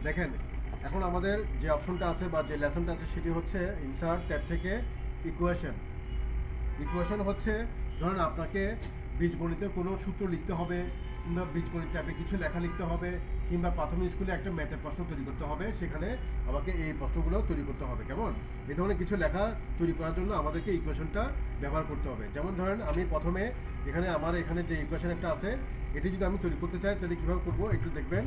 দেখেন এখন আমাদের যে অপশনটা আছে বা যে লেসনটা আছে সেটি হচ্ছে ইনসার্ট ট্যাব থেকে ইকুয়েশন। ইকুয়েশন হচ্ছে ধরুন আপনাকে বীজগণিতের কোনো সূত্র লিখতে হবে, কিংবা বীজগণিত ট্যাবে কিছু লেখা লিখতে হবে, কিংবা প্রাথমিক স্কুলে একটা ম্যাথের প্রশ্ন তৈরি করতে হবে, সেখানে আমাকে এই প্রশ্নগুলো তৈরি করতে হবে। কেমন এই ধরনের কিছু লেখা তৈরি করার জন্য আমাদেরকে ইকুয়েশনটা ব্যবহার করতে হবে। যেমন ধরেন আমি প্রথমে এখানে যে ইকুয়েশন একটা আছে, এটি যদি আমি তৈরি করতে চাই তাহলে কীভাবে করবো একটু দেখবেন।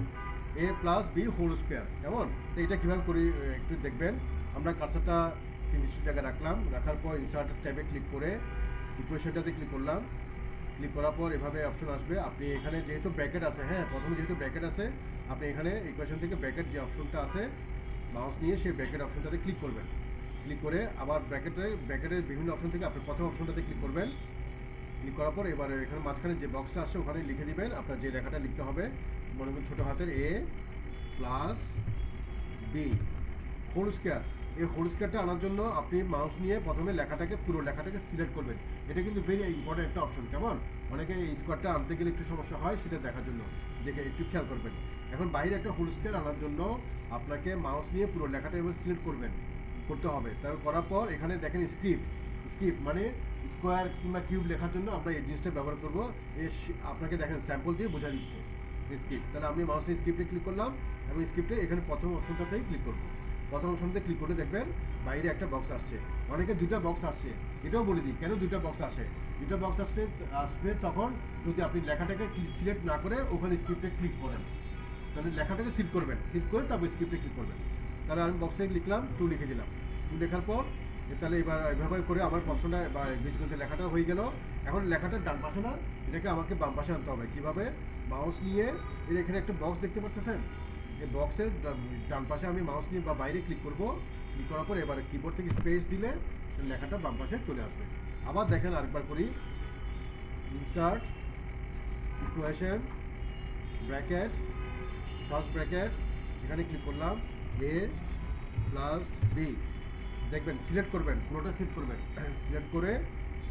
এ প্লাস বি হোল স্কোয়ার, কেমন তো এটা কীভাবে করি একটু দেখবেন। আমরা কার্সারটা 3 জায়গায় রাখলাম, রাখার পর ইনসার্ট ট্যাবে ক্লিক করে ইকুয়েশনটাতে ক্লিক করলাম। ক্লিক করার পর এভাবে অপশন আসবে। আপনি এখানে যেহেতু ব্র্যাকেট আছে, হ্যাঁ প্রথমে যেহেতু ব্র্যাকেট আছে, আপনি এখানে ইকুয়েশন থেকে ব্র্যাকেট যে অপশনটা আছে মাউস নিয়ে সেই ব্র্যাকেট অপশনটাতে ক্লিক করবেন। ক্লিক করে আবার ব্র্যাকেটের বিভিন্ন অপশন থেকে আপনি প্রথম অপশনটাতে ক্লিক করবেন। ক্লিক করার পর এবার এখানে মাঝখানে যে বক্সটা আসছে ওখানে লিখে দিবেন আপনার যে লেখাটা লিখতে হবে। মনে করুন ছোটো হাতের এ প্লাস বি হোল স্কোয়ার। এই হোল স্কোয়ারটা আনার জন্য আপনি মাউস নিয়ে প্রথমে পুরো লেখাটাকে সিলেক্ট করবেন। এটা কিন্তু ভেরি ইম্পর্টেন্ট একটা অপশন। কেমন অনেকে এই স্কোয়ারটা আনতে গেলে একটু সমস্যা হয়, সেটা দেখার জন্য দেখে একটু খেয়াল করবেন। এখন বাইরে একটা হোল স্কোয়ার আনার জন্য আপনাকে মাউস নিয়ে পুরো লেখাটা এবার সিলেক্ট করতে হবে। তারপর করার পর এখানে দেখেন স্ক্রিপ্ট মানে স্কোয়ার কিংবা কিউব লেখার জন্য আমরা এই জিনিসটা ব্যবহার করবো। আপনাকে দেখেন স্যাম্পল দিয়ে বোঝা দিচ্ছে স্ক্রিপ্ট। তাহলে আমি মাউস নিয়ে স্ক্রিপ্টে ক্লিক করলাম এবং স্ক্রিপ্টে এখানে প্রথম অপশনটাতেই ক্লিক করবো। প্রথম অপশনতে ক্লিক করে দেখবেন বাইরে একটা বক্স আসছে। অনেকে দুইটা বক্স আসছে, এটাও বলে দিই কেন দুইটা বক্স আসে। দুইটা বক্স আসবে তখন যদি আপনি লেখাটাকে সিলেক্ট না করে ওখানে স্ক্রিপ্টে ক্লিক করেন, তাহলে লেখাটাকে সিলেক্ট করবেন, সিলেক্ট করে তারপর স্ক্রিপ্টে ক্লিক করবেন। তাহলে আমি বক্সে লিখলাম 2 লিখে দিলাম। 2 লেখার পর তাহলে এবার এভাবে করে আমার প্রশ্নটা বা বীজগণিতের লেখাটা হয়ে গেল। এখন লেখাটার ডান পাশে না, এটাকে আমাকে বাম পাশে আনতে হবে। কীভাবে? মাউস নিয়ে এখানে একটা বক্স দেখতে পাচ্ছেন, এই বক্সের ডান পাশে আমি মাউস নিয়ে বা বাইরে ক্লিক করব। ক্লিক করার পর এবার কিবোর্ড থেকে স্পেস দিলে লেখাটা বাম পাশে চলে আসবে। আবার দেখেন আরেকবার করি। Insert equation bracket first bracket, এখানে ক্লিক করলাম এ প্লাস বি। দেখবেন সিলেক্ট করবেন, পুরোটা সিলেক্ট করবেন। সিলেক্ট করে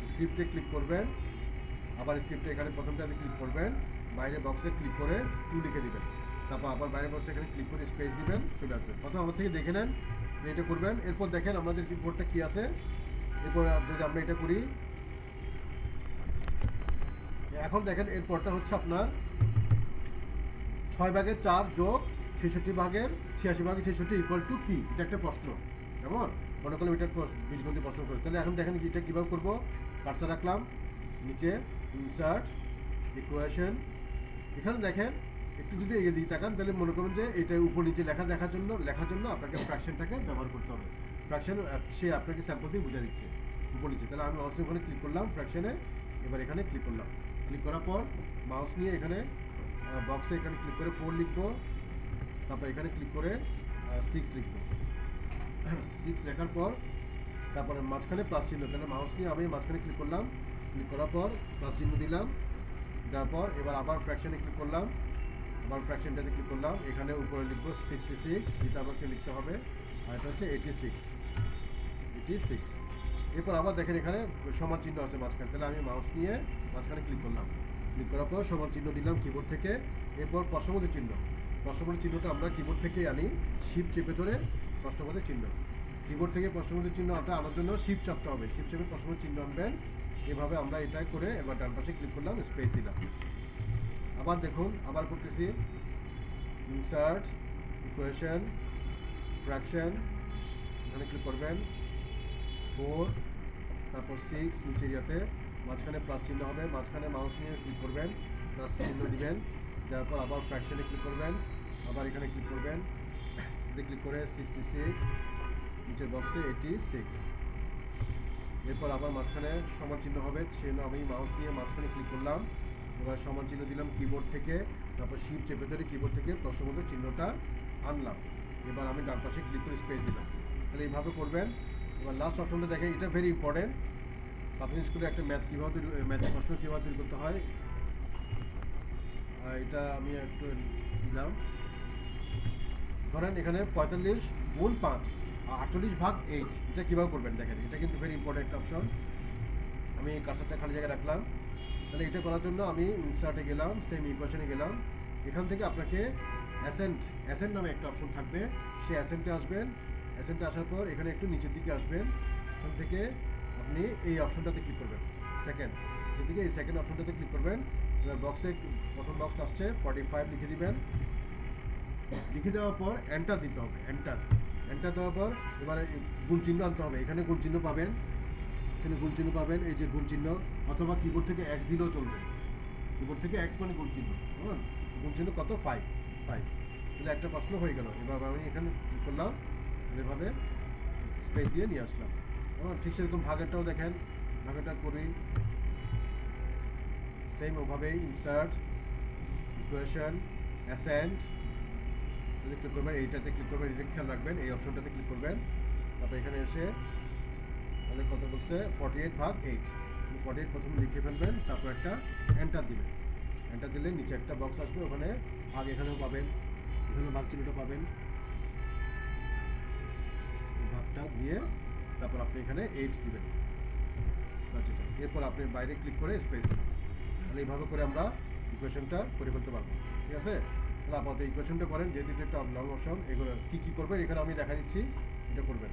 স্ক্রিপ্টে ক্লিক করবেন। আবার স্ক্রিপ্টে এখানে প্রথমটাতে ক্লিক করবেন, বাইরে বক্সে ক্লিক করে 2 লিখে দিবেন। তারপর আবার বাইরে বক্সে এখানে ক্লিক করে স্পেস দিবেন, চলে আসবে। প্রথম আমার থেকে দেখে নেন, এটা করবেন। এরপর দেখেন আমাদের কিবোর্ডটা কী আছে। এরপর যদি আমরা এটা করি, এখন দেখেন এরপরটা হচ্ছে আপনার 6/4 যোগ 86/86 ইকুয়াল টু কি? এটা একটা প্রশ্ন। কেমন মনে করলাম এটা বীজগণিত প্রশ্ন করে। তাহলে এখন দেখেন এটা কীভাবে করবো। কার্সার রাখলাম নিচে, ইনসার্ট ইকুয়েশন, এখানে দেখেন একটু যদি এগিয়ে দিয়ে তাকান তাহলে মনে করুন যে এটা উপর নিচে লেখার জন্য আপনাকে ফ্র্যাকশনটাকে ব্যবহার করতে হবে। ফ্র্যাকশন সে আপনাকে স্যাম্পল দিয়ে বুঝে দিচ্ছে উপর নিচে। তাহলে আমি মাউস নিয়ে ওখানে ক্লিক করলাম ফ্র্যাকশনে, এবার এখানে ক্লিক করলাম। ক্লিক করার পর মাউস নিয়ে এখানে বক্সে এখানে ক্লিক করে 4 লিখবো। তারপর এখানে ক্লিক করে 6 লিখবো। 6 লেখার পর তারপরে মাঝখানে প্লাস চিহ্ন, তাহলে মাউস নিয়ে আমি মাঝখানে ক্লিক করলাম। ক্লিক করার পর প্লাস চিহ্ন দিলাম, দেওয়ার পর এবার আবার ফ্র্যাকশনে ক্লিক করলাম। আবার ফ্র্যাকশনটাতে ক্লিক করলাম, এখানে উপরে লিখবো 66, যেটা আমাকে লিখতে হবে, আর এটা হচ্ছে 86। এরপর আবার দেখেন এখানে সমান চিহ্ন আছে মাঝখানে, তাহলে আমি মাউস নিয়ে মাঝখানে ক্লিক করলাম। ক্লিক করার পর সমান চিহ্ন দিলাম কিবোর্ড থেকে। এরপর প্রশ্নবোধক চিহ্নটা আমরা কিবোর্ড থেকেই আনি, শিফট চেপে ধরে প্রশ্নবোধক চিহ্ন। কিবোর্ড থেকে প্রশ্নবোধক চিহ্নটা আনার জন্য শিফট চাপতে হবে, শিফট চেপে প্রশ্নবোধক চিহ্ন আনবেন। এভাবে আমরা এটা করে এবার ডান পাশে ক্লিক করলাম, স্পেস দিলাম। আবার দেখুন, আবার করতেছি। ইনসার্ট ইকুয়েশন ফ্র্যাকশন, এখানে ক্লিক করবেন 4, তারপর 6 নিচে এরিয়াতে মাঝখানে প্লাস চিহ্ন হবে, মাঝখানে মাউস নিয়ে ক্লিক করবেন, প্লাস চিহ্ন দিবেন। দেওয়ার পর আবার ফ্র্যাকশনে ক্লিক করবেন, আবার এখানে ক্লিক করবেন, ক্লিক করে 66, নিচের বক্সে 86। এরপর আবার মাঝখানে সমান চিহ্ন হবে, সেজন্য আমি মাউস নিয়ে মাঝখানে ক্লিক করলাম। এবার সমান চিহ্ন দিলাম কিবোর্ড থেকে, তারপর শিফট চেপে ধরে কিবোর্ড থেকে প্রশ্নবোধক চিহ্নটা আনলাম। এবার আমি ডান পাশে ক্লিক করে স্পেস দিলাম। তাহলে এইভাবে করবেন। এবার লাস্ট অপশনটা দেখেন, এটা ভেরি ইম্পর্টেন্ট। প্রাথমিক স্কুলে একটা ম্যাথের প্রশ্ন কীভাবে তৈরি করতে হয়, এটা আমি একটু দিলাম। ধরেন এখানে 45 গুণ 5 48/8, এটা কীভাবে করবেন দেখেন, এটা কিন্তু ভেরি ইম্পর্টেন্ট একটা অপশন। আমি কার্সারটা খালি জায়গায় রাখলাম। তাহলে এটা করার জন্য আমি ইনসার্টে গেলাম, সেম ইকুয়েশনে গেলাম। এখান থেকে আপনাকে অ্যাসেন্ট নামে একটা অপশন থাকবে, সেই অ্যাসেন্টে আসবেন। অ্যাসেন্টে আসার পর এখানে একটু নিচের দিকে আসবেন, এখান থেকে আপনি এই অপশনটাতে ক্লিক করবেন, সেকেন্ড যেদিকে এই সেকেন্ড অপশনটাতে ক্লিক করবেন। এবার বক্সে প্রথম বক্স আসছে 45 লিখে দিবেন। লিখে দেওয়ার পর এন্টার দিতে হবে, এন্টার দেওয়ার পর এবারে গুণ চিহ্ন আনতে হবে। এখানে গুণ চিহ্ন পাবেন, এখানে গুণ চিহ্ন পাবেন, এই যে গুণ চিহ্ন, অথবা কিবোর্ড থেকে এক্স দিলেও চলবে। কিবোর্ড থেকে এক্স মানে গুণ চিহ্ন, বুঝলেন? গুণ চিহ্ন কত? 5 তাহলে একটা প্রশ্ন হয়ে গেল। এবার আমি এখানে ক্লিক করলাম, এভাবে স্পেস দিয়ে নিয়ে আসলাম। ঠিক সেরকম ভাগেরটাও দেখেন, ভাগেরটা করি সেম ওভাবেই, ইনসার্ট, ইকুয়েশন, অ্যাসেন্ট ক্লিক করবেন, এইটাতে ক্লিক করবেন, এটা খেয়াল রাখবেন, এই অপশনটাতে ক্লিক করবেন। তারপর এখানে এসে তাহলে কত বলছে 48/8, 48 প্রথমে লিখে ফেলবেন, তারপর একটা এন্টার দিবেন। এন্টার দিলে নিচে একটা বক্স আসবে, ওখানে ভাগ এখানেও পাবেন, এখানেও ভাগ চিহ্নটা পাবেন, ভাগটা দিয়ে তারপর আপনি এখানে 8 দিবেন। এরপর আপনি বাইরে ক্লিক করে স্পেস দিবেন। তাহলে এইভাবে করে আমরা ইকুয়েশনটা করে ফেলতে পারবো, ঠিক আছে? তাহলে আপাতত ইকুয়েশনটা করেন, যেহেতু এটা একটা লং অপশন, এগুলো কী কী করবেন এখানে আমি দেখা দিচ্ছি, এটা করবেন।